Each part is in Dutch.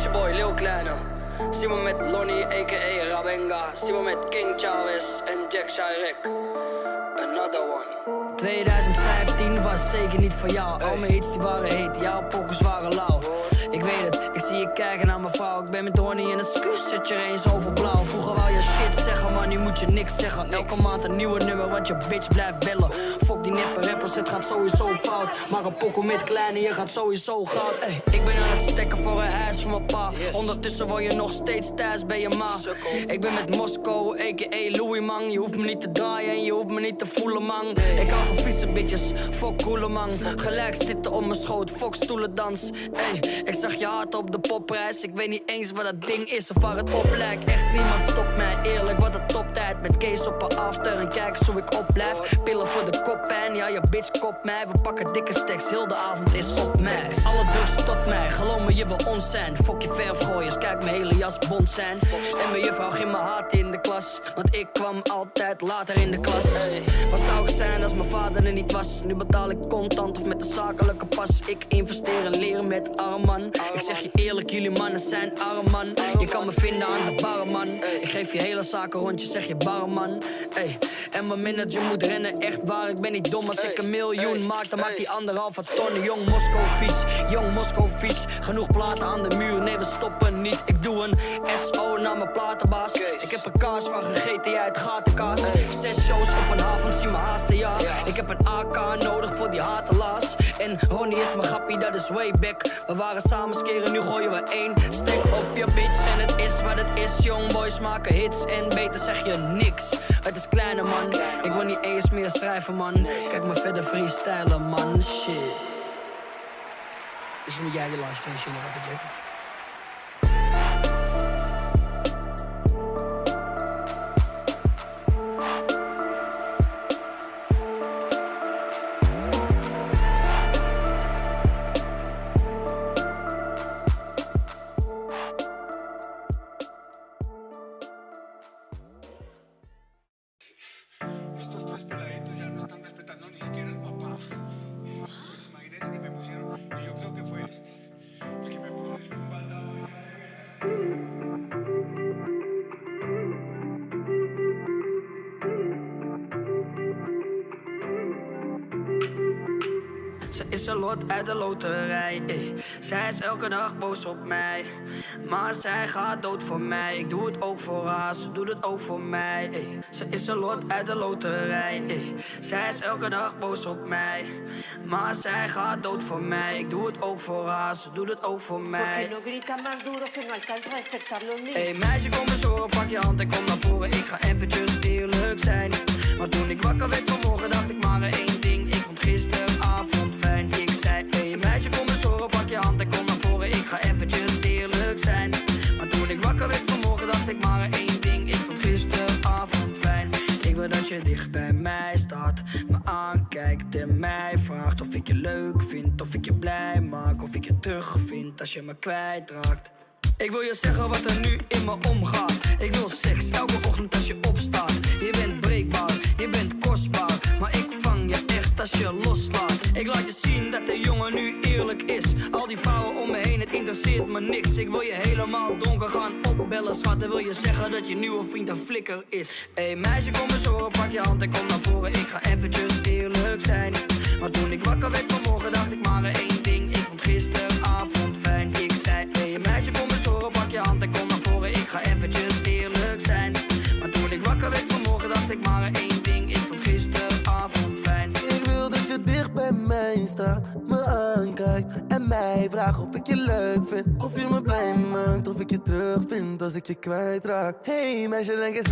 your boy Lil Kleine. Simon met Lonnie a.k.a. Rabenga. Simon met King Chavez en Jack Chirac. Another one. 2015 was zeker niet voor jou. Al mijn hits die waren heet, jouw pokkers waren lauw. Ik weet het, ik zie je kijken naar mijn vrouw. Ik ben met Horny en een skus, zet je eens over blauw. Vroeger wou je shit zeggen, maar nu moet je niks zeggen. Elke maand een nieuwe nummer, want je bitch blijft bellen. Fuck die nippe rappers, het gaat sowieso fout. Maak een pokkel met kleine, je gaat sowieso goud. Ey, ik ben aan het stekken voor een huis voor mijn pa. Ondertussen woon je nog steeds thuis bij je ma. Ik ben met Moskou, a.k.a. Louis man. Je hoeft me niet te draaien en je hoeft me niet te voelen man. Ik hou van vieze bitches, fuck coole man. Gelijk zitten op mijn schoot, fuck stoelendans. Ey, ik zag je hart op de popprijs. Ik weet niet eens wat dat ding is of waar het op lijkt. Echt niemand stopt mij, eerlijk, wat een toptijd. Met Kees op een after en kijk eens hoe ik opblijf. Pillen voor de koppijn, ja je bitch kopt mij. We pakken dikke stacks, heel de avond is op mij. Alle drugs tot mij, geloof me je wil ons zijn. Fuck je verfgooiers, kijk mijn hele jas bont zijn. En mijn juffrouw ging me haat in de klas, want ik kwam altijd later in de klas. Wat zou ik zijn als mijn vader er niet was? Nu betaal ik contant of met een zakelijke pas. Ik investeer en leer met arm man. Ik zeg je eerlijk, jullie mannen zijn arm man. Je kan me vinden aan de barman. Ik geef je hele zaken rondje, zeg je barman. Ey, en mijn manager moet rennen, echt waar. Ik ben niet dom, als ik 1 miljoen maak, dan maakt die 1,5 ton. Jong Moskou fiets, jong Moskou fiets. Genoeg platen aan de muur, nee we stoppen niet. Ik doe een SO naar mijn platenbaas. Ik heb een kaas van gegeten, jij het gatenkaas. 6 shows op een avond, zie me haasten ja. Ik heb een AK nodig voor die hatelaars. En Ronnie is mijn grappie, dat is way back. We waren samen skeren, nu gooien we 1 stack op je bitch. En het is wat het is, young boys maken hits. En beter zeg je niks, het is kleine man. Ik wil niet eens meer schrijven man. Kijk me verder freestylen man, shit. Dus moet jij je laatste 2 zinnen hebben, Jack. Estos 3 peladitos ya no están respetando ni siquiera al papá. Pues imagínense que me pusieron, y yo creo que fue este, el que me puso espaldado ya de veras. Ze is een lot uit de loterij, ey. Zij is elke dag boos op mij, maar zij gaat dood voor mij. Ik doe het ook voor haar, ze doet het ook voor mij, ey. Ze is een lot uit de loterij, ey. Zij is elke dag boos op mij, maar zij gaat dood voor mij. Ik doe het ook voor haar, ze doet het ook voor mij. Porque no grita más duro que no alcanza a despertar los niños. Hey meisje, kom eens horen, pak je hand en kom naar voren. Ik ga eventjes eerlijk zijn. Maar toen ik wakker werd vanmorgen dacht ik maar 1 ding. Ik vond gisteravond fijn. Ik zei, hey meisje, kom eens horen, pak je hand en kom naar voren. Ik ga eventjes eerlijk zijn. Maar toen ik wakker werd vanmorgen dacht ik maar 1 ding. Ik vond gisteravond fijn. Ik wil dat je dicht bij mij staat, me aankijkt en mij vraagt of ik je leuk vind, of ik je blij maak, of ik je terugvind als je me kwijtraakt. Ik wil je zeggen wat er nu in me omgaat. Ik wil seks elke ochtend als je opstaat. Je bent breekbaar, je bent kostbaar, maar ik vang je echt als je loslaat. Ik laat je zien dat de jongen nu eerlijk is. Al die vrouwen om me heen, het interesseert me niks. Ik wil je helemaal dronken gaan opbellen, schat. En wil je zeggen dat je nieuwe vriend een flikker is. Hey meisje, kom eens horen, pak je hand en kom naar voren. Ik ga eventjes eerlijk zijn. Maar toen ik wakker werd vanmorgen dacht ik maar 1 ding. Ik vond gisteravond fijn. Ik zei, hey meisje, kom eens horen, pak je hand en kom naar voren. Ik ga eventjes eerlijk zijn. Maar toen ik wakker werd vanmorgen dacht ik maar 1 ding. Ik vond gisteravond fijn. Ik wil dat je dicht bij mij staat, me aankijkt en mij vraagt of ik je leuk vind, of je me blij maakt, of ik je terugvind als ik je kwijtraak. Hey meisje, denk eens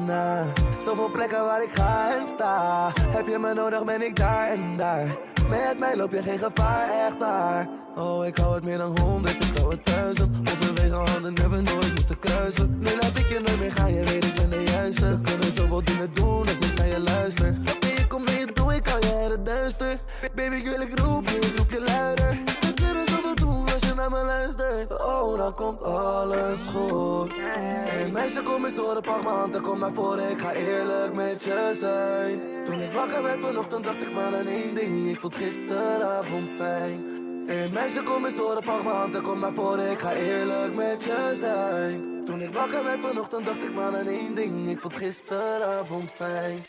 na. Zoveel plekken waar ik ga en sta. Heb je me nodig, ben ik daar en daar. Met mij loop je geen gevaar, echt daar. Oh, ik hou het meer dan 100, ik hou het 1000. Onze wegen hadden never nooit moeten kruisen. Nu laat ik je nooit meer gaan, je weet ik ben de juiste. We kunnen zoveel dingen doen als ik naar je luister. Baby, kom mee, doe ik al jaren duister. Baby girl, ik roep je luider. We kunnen zoveel doen als je naar me luistert. Oh, dan komt alles goed. Hey meisje, kom eens horen, pak mijn hand en kom naar voren. Ik ga eerlijk met je zijn. Toen ik wakker werd vanochtend dacht ik maar aan 1 ding. Ik vond gisteravond fijn. Hey meisje, kom eens horen, pak mijn hand en kom naar voren. Ik ga eerlijk met je zijn. Toen ik wakker werd vanochtend dacht ik maar aan één ding. Ik vond gisteravond fijn.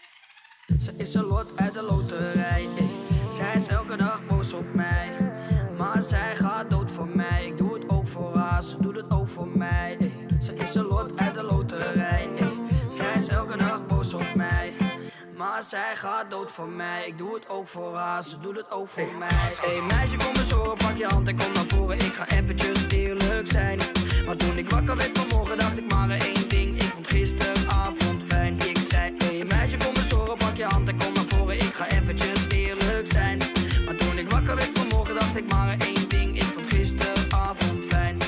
Ze is een lot uit de loterij, ey. Zij is elke dag boos op mij, maar zij gaat dood voor mij. Ik doe het ook voor haar, ze doet het ook voor mij, ey. Ze is een lot uit de loterij, ey. Zij is elke dag boos op mij, maar zij gaat dood voor mij. Ik doe het ook voor haar, ze doet het ook voor mij. Hey meisje, kom eens horen, pak je hand en kom naar voren. Ik ga eventjes eerlijk zijn. Maar toen ik wakker werd vanmorgen dacht ik maar aan één ding. Ik vond gisteravond fijn. Ik zei, hey meisje, kom eens horen, pak je hand en kom naar voren. Ik ga eventjes eerlijk zijn. Maar toen ik wakker werd vanmorgen dacht ik maar aan één ding. Ik vond gisteravond fijn.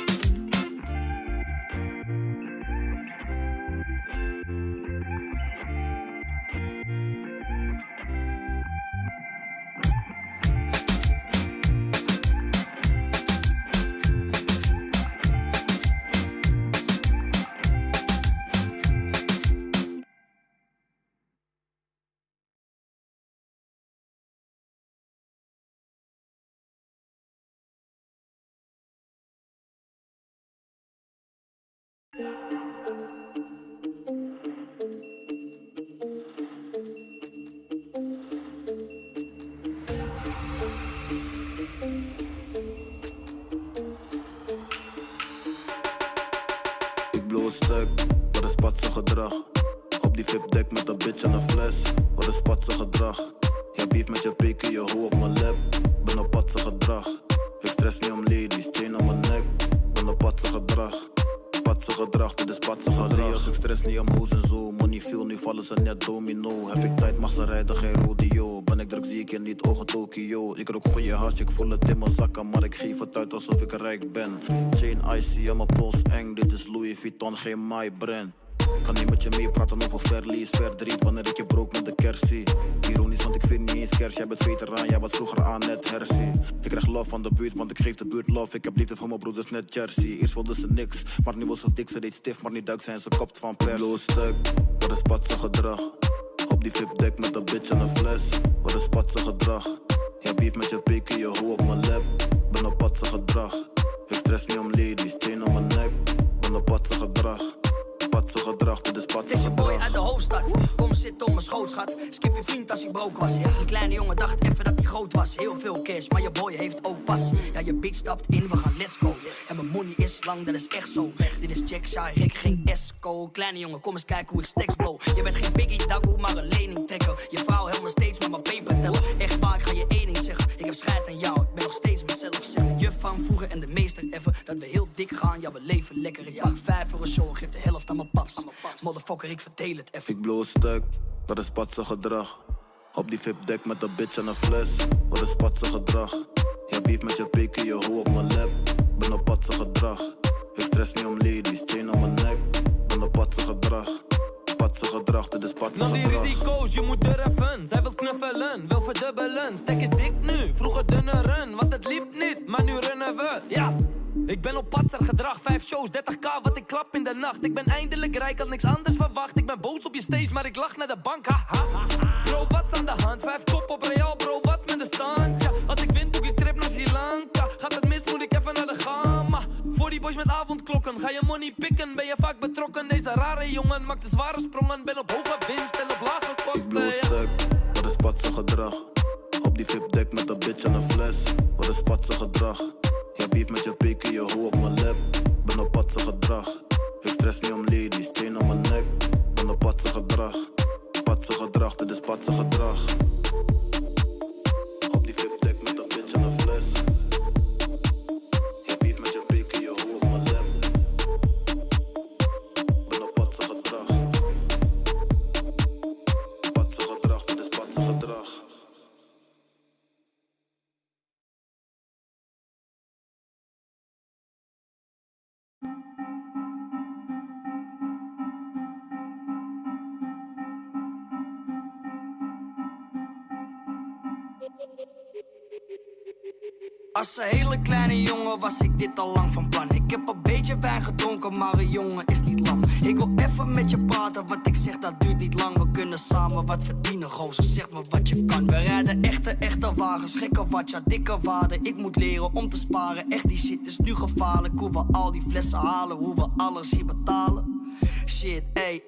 Ik blow stuk, wat is patse gedrag? Op die VIP-deck met een bitch en een fles. Wat is patse gedrag? Je beef met je pik en je hoe op mijn lip. Ben op patse gedrag. Ik stress niet om ladies, chain om mijn nek. Ben op patse gedrag. Patse gedrag, dit is patse gedrag. Als ik stress niet om hoes en zo. Money veel, nu vallen ze net domino. Heb ik tijd, mag ze rijden, geen rodeo. Ben ik druk, zie ik je niet, ogen Tokio. Ik rook goeie hash, ik voel het in mijn zakken. Maar ik geef het uit alsof ik rijk ben. Chain icy aan mijn pols eng. Dit is Louis Vuitton, geen my brand. Kan niet met je meepraten over verlies, verdriet wanneer ik je broke met de kersie. Ironisch, want ik vind niet eens kers. Jij bent veteraan, jij was vroeger aan net hersie. Ik krijg love van de buurt, want ik geef de buurt love. Ik heb liefde voor mijn broeders net Jersey. Eerst wilde ze niks, maar nu was ze dik. Ze deed stif, maar nu duikt ze en ze kopt van pers. Blow stuk, wat is patse gedrag? Op die VIP-deck met een bitch en een fles. Wat is patse gedrag? Je beef met je pik en je hoe op mijn lip. Ben op patse gedrag. Ik stress niet om ladies, chain om mijn nek. Ben op patse gedrag. Patse gedrag, dit is patse Het is je boy gedrag. uit de hoofdstad. Kom zitten op mijn schoot, schat. Skip je vriend als hij broke was. Ja. Die kleine jongen dacht even dat hij groot was. Heel veel cash, maar je boy heeft ook pas. Ja, je bitch stapt in, we gaan let's go. En mijn money is lang, dat is echt zo. Dit is Jack Shy, Rick, geen Esco. Kleine jongen, kom eens kijken hoe ik stacks blow. Je bent geen Biggie Dagoe, maar een lening trekker. Je vrouw helpt me steeds met mijn paper tellen. Echt waar, ik ga je één ding zeggen. Ik heb scheid aan jou, ik ben nog steeds mezelf. Zeg de juf van vroeger en de meester even. Dat we heel dik gaan, ja we leven lekker. Ik pak 5 voor een show, geef de helft aan mijn paps. Motherfucker, ik verdeel het even. Ik blow stuk, dat is patse gedrag. Op die VIP-deck met een bitch en een fles. Wat is patse gedrag? Je beef met je pik en je hoe op mijn lip. Ben op patse gedrag. Ik stress niet om ladies, chain om mijn nek. Ben op patse gedrag. Patse gedrag, dit is patse Nam die gedrag. risico's, je moet durven. Zij wil knuffelen, wil verdubbelen. Stek is dik nu, vroeger dunne run. Want het liep niet, maar nu runnen we, ja. Ik ben op patser gedrag, 5 shows, 30k wat ik klap in de nacht. Ik ben eindelijk rijk, had niks anders verwacht. Ik ben boos op je stage, maar ik lach naar de bank, haha. Bro, wat's aan de hand? 5 kop op Real, bro, wat's met de stand? Ja, als ik win, doe ik trip naar Sri Lanka. Gaat het mis, moet ik even naar de gamma. Voor die boys met avondklokken, ga je money pikken. Ben je vaak betrokken, deze rare jongen maakt de zware sprongen. Ben op hoge winst en op lage Ik kosten, blow ja. stuk, dat is patse gedrag. Op die VIP-deck met een bitch en een fles. Wat is patse gedrag? Je beef met je pik en je hoe op mijn lip. Ben op patse gedrag. Ik stress niet om ladies, chain om mijn nek. Ben op patse gedrag. Patse gedrag, dit is patse gedrag. Op die VIP-deck met een bitch en een fles. Je beef met je pik en je hoe op mijn lip. Ben op patse gedrag. Patse gedrag, dit is patse gedrag. Als een hele kleine jongen was ik dit al lang van plan. Ik heb een beetje wijn gedronken, maar een jongen is niet lam. Ik wil even met je praten, wat ik zeg dat duurt niet lang. We kunnen samen wat verdienen, gozer, zeg me wat je kan. We rijden echte wagens, gekke watja, dikke waarden. Ik moet leren om te sparen, echt die shit is nu gevaarlijk. Hoe we al die flessen halen, hoe we alles hier betalen. Shit, ey,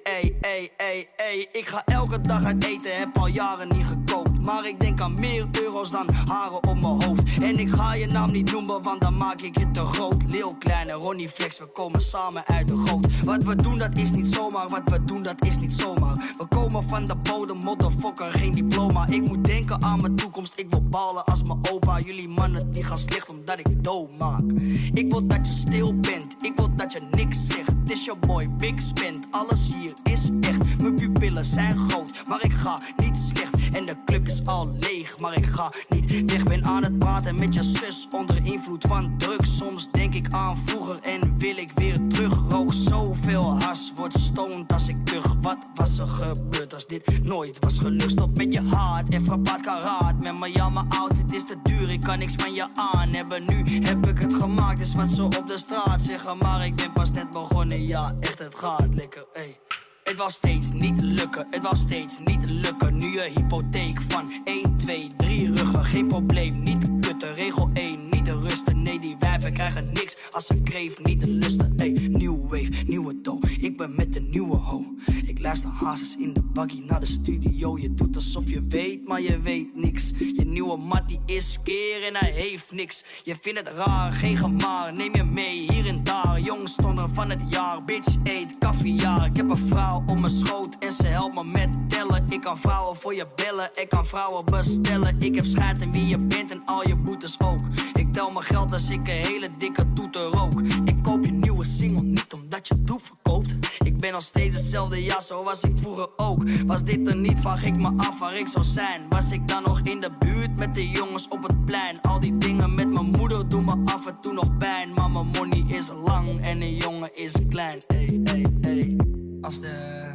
ik ga elke dag uit eten, heb al jaren niet gekookt. Maar ik denk aan meer euro's dan haren op mijn hoofd. En ik ga je naam niet noemen, want dan maak ik je te groot. Lil Kleine, Ronnie Flex, we komen samen uit de goot. Wat we doen, dat is niet zomaar, wat we doen, dat is niet zomaar. We komen van de bodem, motherfucker, geen diploma. Ik moet denken aan mijn toekomst, ik wil ballen als mijn opa. Jullie mannen, die gaan slecht omdat ik dood maak. Ik wil dat je stil bent, ik wil dat je niks zegt. Het is je boy, Big Spend, alles hier is echt. Mijn pupillen zijn groot, maar ik ga niet slecht. En de club is al leeg, maar ik ga niet weg. Ben aan het praten met je zus onder invloed van drugs. Soms denk ik aan vroeger en wil ik weer terug. Rook zoveel has, word stoned als ik terug. Wat was er gebeurd als dit nooit was gelukt? Stop met je haat, even paard karaat. Met mijn jammer outfit is te duur, ik kan niks van je aan hebben. Nu heb ik het gemaakt, is wat ze op de straat zeggen. Maar ik ben pas net begonnen, ja echt het gaat lekker, ey. Het was steeds niet lukken, het was steeds niet lukken. Nu je hypotheek van 1, 2, 3 ruggen. Geen probleem, niet kutten. Regel 1, niet te rusten. Nee, die wijven krijgen niks als ze kreef niet te lusten. Ey, nieuwe wave, nieuwe dough. Ik ben met de nieuwe ho. Ik luister hazes in de buggy naar de studio. Je doet alsof je weet, maar je weet niks. Je nieuwe mattie is keer en hij heeft niks. Je vindt het raar, geen gemaar. Neem je mee hier en daar. Jongstonder van het jaar. Bitch eet caviar. Ik heb een vrouw op mijn schoot en ze helpt me met tellen. Ik kan vrouwen voor je bellen, ik kan vrouwen bestellen. Ik heb scheid in wie je bent en al je boetes ook. Ik tel mijn geld als ik een hele dikke toeter rook. Ik koop je nieuwe single niet omdat je troep verkoopt. Ik ben nog steeds hetzelfde, ja, zo was ik vroeger ook. Was dit er niet, vraag ik me af waar ik zou zijn. Was ik dan nog in de buurt met de jongens op het plein? Al die dingen met mijn moeder doen me af en toe nog pijn. Maar mijn money is lang en een jongen is klein. Ey. Als de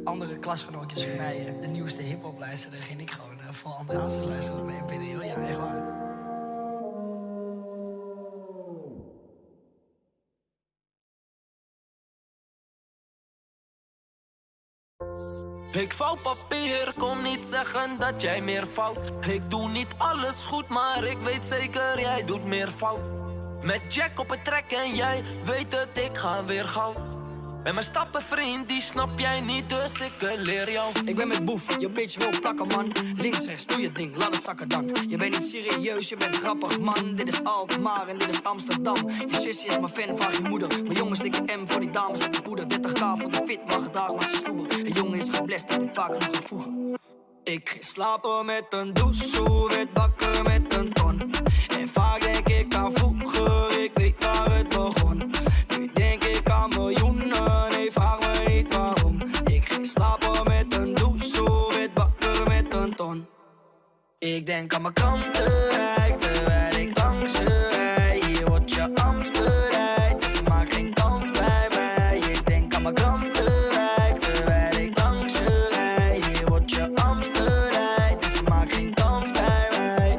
andere klasgenootjes van mij de nieuwste hiphop luisteren, ging ik gewoon voor andere hazes luisteren op mijn MP3. Ja, echt waar. Ik vouw papier, kom niet zeggen dat jij meer fout. Ik doe niet alles goed, maar ik weet zeker jij doet meer fout. Met Jack op het trek en jij weet het, ik ga weer gauw. En mijn stappenvriend, die snap jij niet, dus ik leer jou. Ik ben met Boef, je bitch wil plakken, man. Links, rechts, doe je ding, laat het zakken dan. Je bent niet serieus, je bent grappig, man. Dit is Alkmaar en dit is Amsterdam. Je zusje is mijn fan, vraag je moeder. Mijn jongens slikken M voor die dames uit de poeder. 30k voor de fit, maar gedraag maar ze sloeber. Een jongen is geblest, dat ik vaak nog ga voegen. Ik ging slapen met een douche, werd wakker met een ton. En vaak denk ik aan vroeger, ik weet waar het begon. Nu denk ik aan miljoenen, nee vraag me niet waarom. Ik ging slapen met een douche, werd wakker met een ton. Ik denk aan mijn krantenrijk, terwijl ik langs je rij. Hier wordt je angst bereid, dus maak geen kans bij mij. Ik denk aan mijn krantenrijk, terwijl ik langs je rij. Hier wordt je angst bereid, dus maak geen kans bij mij.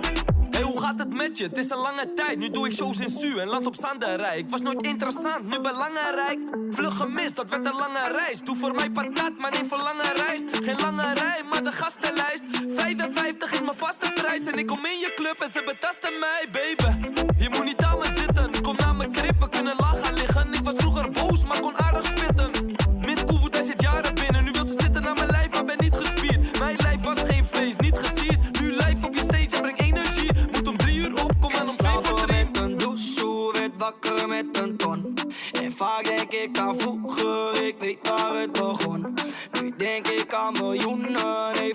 Hey, hoe gaat het met je? Het is een lange tijd, nu doe ik shows in Su en land op Zanderij. Ik was nooit interessant, nu belangrijk. Vlug gemist, dat werd een lange reis. Doe voor mij patat, maar niet voor lange reis. Geen lange rij, maar de gastenlijst. 55 is mijn vaste prijs. En ik kom in je club en ze betasten mij, baby. Je moet niet aan me zitten, kom naar mijn krip, we kunnen laag gaan liggen. Ik was vroeger boos, maar kon aardig spitten. Miss Koevoet, hij zit jaren binnen. Nu wil ze zitten aan mijn lijf, maar ben niet gespierd. Mijn lijf was geen vlees, niet gesierd. Nu live op je stage en breng energie. Moet om 3 uur op, kom aan om 2 voor 3. Met een douche, werd wakker met een ton. En vaak denk ik aan vroeger, ik weet waar het begon. Nu denk ik aan miljoenen, nee